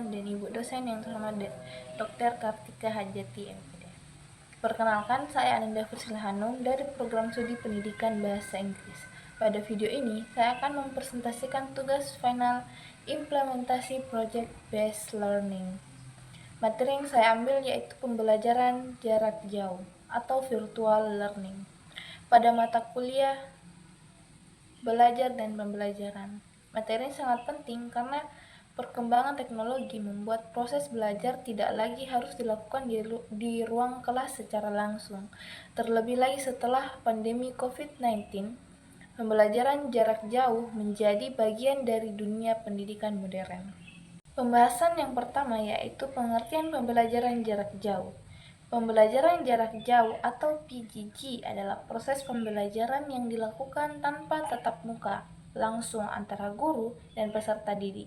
dan Ibu dosen yang terhormat Dr. Kartika Hajati, MPD. Perkenalkan, saya Ananda Fursila Hanum dari Program Studi Pendidikan Bahasa Inggris. Pada video ini, saya akan mempresentasikan tugas final implementasi Project Based Learning. Materi yang saya ambil yaitu pembelajaran jarak jauh atau virtual learning pada mata kuliah belajar dan pembelajaran. Materi ini sangat penting karena perkembangan teknologi membuat proses belajar tidak lagi harus dilakukan di ruang kelas secara langsung. Terlebih lagi setelah pandemi COVID-19, pembelajaran jarak jauh menjadi bagian dari dunia pendidikan modern. Pembahasan yang pertama yaitu pengertian pembelajaran jarak jauh. Pembelajaran jarak jauh atau PJJ adalah proses pembelajaran yang dilakukan tanpa tatap muka langsung antara guru dan peserta didik.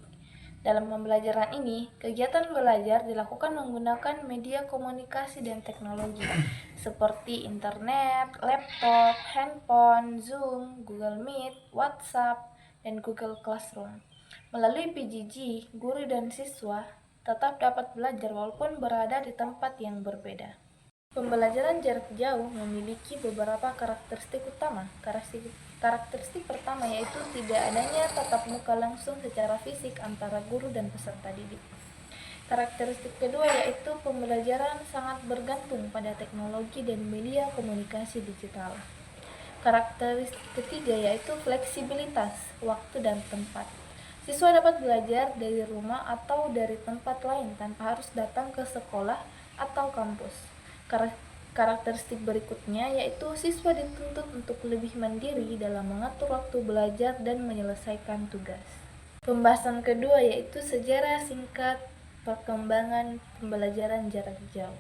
Dalam pembelajaran ini, kegiatan belajar dilakukan menggunakan media komunikasi dan teknologi seperti internet, laptop, handphone, Zoom, Google Meet, WhatsApp, dan Google Classroom. Melalui PJJ, guru dan siswa tetap dapat belajar walaupun berada di tempat yang berbeda. Pembelajaran jarak jauh memiliki beberapa karakteristik utama. Karakteristik pertama yaitu tidak adanya tatap muka langsung secara fisik antara guru dan peserta didik. Karakteristik kedua yaitu pembelajaran sangat bergantung pada teknologi dan media komunikasi digital. Karakteristik ketiga yaitu fleksibilitas waktu dan tempat. Siswa dapat belajar dari rumah atau dari tempat lain tanpa harus datang ke sekolah atau kampus. Karakteristik berikutnya yaitu siswa dituntut untuk lebih mandiri dalam mengatur waktu belajar dan menyelesaikan tugas. Pembahasan kedua yaitu sejarah singkat perkembangan pembelajaran jarak jauh.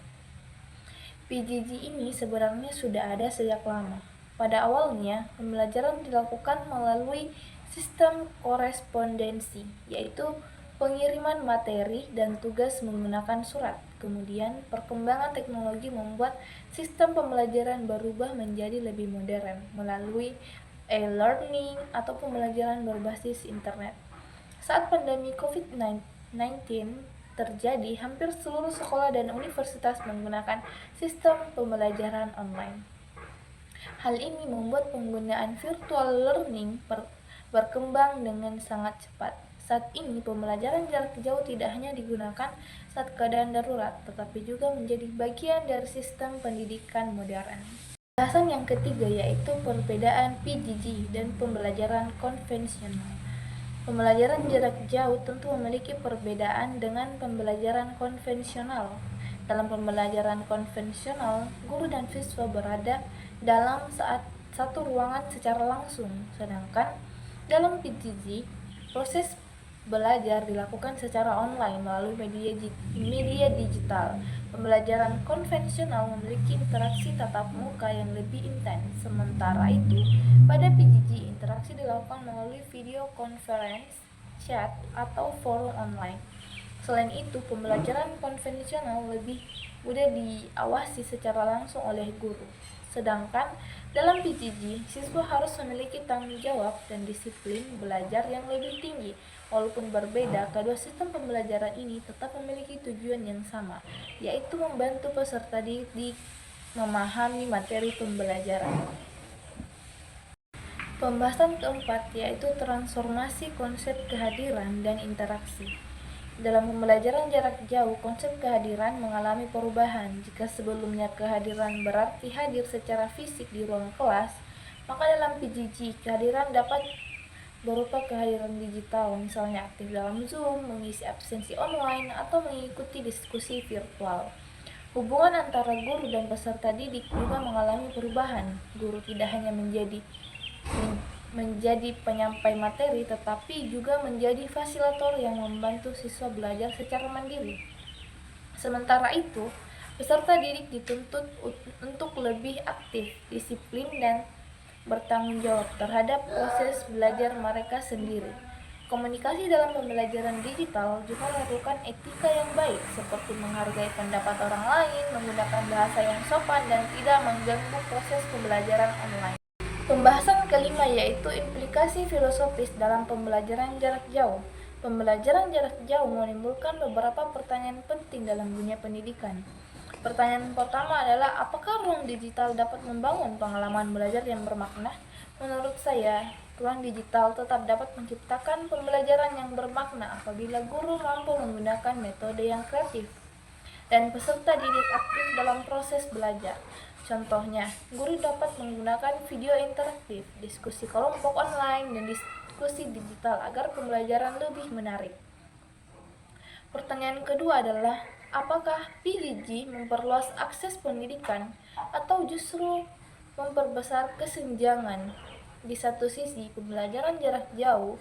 PJJ ini sebenarnya sudah ada sejak lama. Pada awalnya, pembelajaran dilakukan melalui sistem korespondensi, yaitu pengiriman materi dan tugas menggunakan surat. Kemudian, perkembangan teknologi membuat sistem pembelajaran berubah menjadi lebih modern melalui e-learning atau pembelajaran berbasis internet. Saat pandemi COVID-19 terjadi, hampir seluruh sekolah dan universitas menggunakan sistem pembelajaran online. Hal ini membuat penggunaan virtual learning berkembang dengan sangat cepat. Saat ini, pembelajaran jarak jauh tidak hanya digunakan saat keadaan darurat, tetapi juga menjadi bagian dari sistem pendidikan modern. Bahasan yang ketiga yaitu perbedaan PJJ dan pembelajaran konvensional. Pembelajaran jarak jauh tentu memiliki perbedaan dengan pembelajaran konvensional. Dalam pembelajaran konvensional, guru dan siswa berada dalam satu ruangan secara langsung, sedangkan dalam PJJ, proses belajar dilakukan secara online melalui media digital. Pembelajaran konvensional memiliki interaksi tatap muka yang lebih intens. Sementara itu, pada PJJ, interaksi dilakukan melalui video conference, chat, atau forum online. Selain itu, pembelajaran konvensional lebih mudah diawasi secara langsung oleh guru. Sedangkan dalam PJJ, siswa harus memiliki tanggung jawab dan disiplin belajar yang lebih tinggi. Walaupun berbeda, kedua sistem pembelajaran ini tetap memiliki tujuan yang sama, yaitu membantu peserta didik memahami materi pembelajaran. Pembahasan keempat yaitu transformasi konsep kehadiran dan interaksi. Dalam pembelajaran jarak jauh, konsep kehadiran mengalami perubahan. Jika sebelumnya kehadiran berarti hadir secara fisik di ruang kelas, maka dalam PJJ kehadiran dapat berupa kehadiran digital, misalnya aktif dalam Zoom, mengisi absensi online, atau mengikuti diskusi virtual. Hubungan antara guru dan peserta didik juga mengalami perubahan. Guru tidak hanya menjadi penyampai materi, tetapi juga menjadi fasilitator yang membantu siswa belajar secara mandiri. Sementara itu, peserta didik dituntut untuk lebih aktif, disiplin, dan bertanggung jawab terhadap proses belajar mereka sendiri. Komunikasi dalam pembelajaran digital juga melakukan etika yang baik, seperti menghargai pendapat orang lain, menggunakan bahasa yang sopan, dan tidak mengganggu proses pembelajaran online. Pembahasan kelima yaitu implikasi filosofis dalam pembelajaran jarak jauh. Pembelajaran jarak jauh menimbulkan beberapa pertanyaan penting dalam dunia pendidikan. Pertanyaan pertama adalah, apakah ruang digital dapat membangun pengalaman belajar yang bermakna? Menurut saya, ruang digital tetap dapat menciptakan pembelajaran yang bermakna apabila guru mampu menggunakan metode yang kreatif dan peserta didik aktif dalam proses belajar. Contohnya, guru dapat menggunakan video interaktif, diskusi kelompok online, dan diskusi digital agar pembelajaran lebih menarik. Pertanyaan kedua adalah, apakah PJJ memperluas akses pendidikan atau justru memperbesar kesenjangan? Di satu sisi, pembelajaran jarak jauh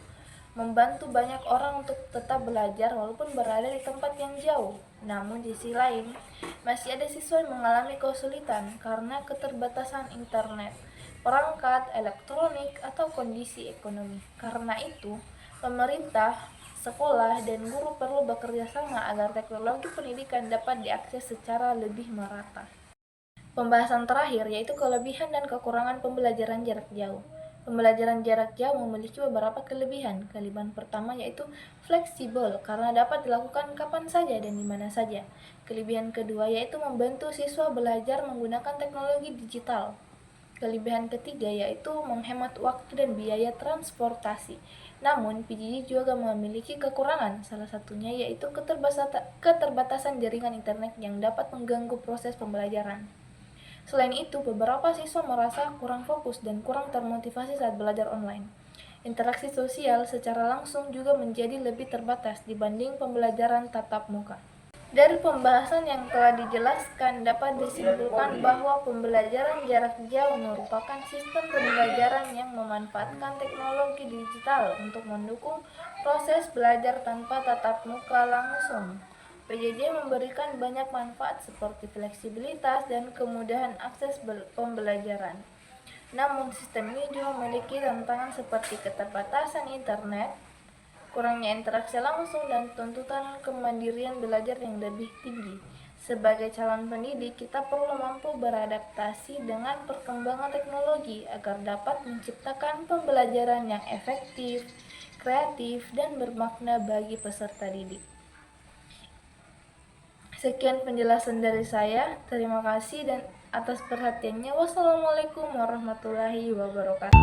membantu banyak orang untuk tetap belajar walaupun berada di tempat yang jauh. Namun di sisi lain, masih ada siswa yang mengalami kesulitan karena keterbatasan internet, perangkat elektronik, atau kondisi ekonomi. Karena itu, pemerintah, sekolah, dan guru perlu bekerja sama agar teknologi pendidikan dapat diakses secara lebih merata. Pembahasan terakhir yaitu kelebihan dan kekurangan pembelajaran jarak jauh. Pembelajaran jarak jauh memiliki beberapa kelebihan. Kelebihan pertama yaitu fleksibel karena dapat dilakukan kapan saja dan di mana saja. Kelebihan kedua yaitu membantu siswa belajar menggunakan teknologi digital. Kelebihan ketiga yaitu menghemat waktu dan biaya transportasi. Namun, PJJ juga memiliki kekurangan, salah satunya yaitu keterbatasan jaringan internet yang dapat mengganggu proses pembelajaran. Selain itu, beberapa siswa merasa kurang fokus dan kurang termotivasi saat belajar online. Interaksi sosial secara langsung juga menjadi lebih terbatas dibanding pembelajaran tatap muka. Dari pembahasan yang telah dijelaskan, dapat disimpulkan bahwa pembelajaran jarak jauh merupakan sistem pembelajaran yang memanfaatkan teknologi digital untuk mendukung proses belajar tanpa tatap muka langsung. PJJ memberikan banyak manfaat seperti fleksibilitas dan kemudahan akses pembelajaran. Namun, sistem ini juga memiliki tantangan seperti keterbatasan internet, kurangnya interaksi langsung, dan tuntutan kemandirian belajar yang lebih tinggi. Sebagai calon pendidik, kita perlu mampu beradaptasi dengan perkembangan teknologi agar dapat menciptakan pembelajaran yang efektif, kreatif, dan bermakna bagi peserta didik. Sekian penjelasan dari saya. Terima kasih dan atas perhatiannya. Wassalamualaikum warahmatullahi wabarakatuh.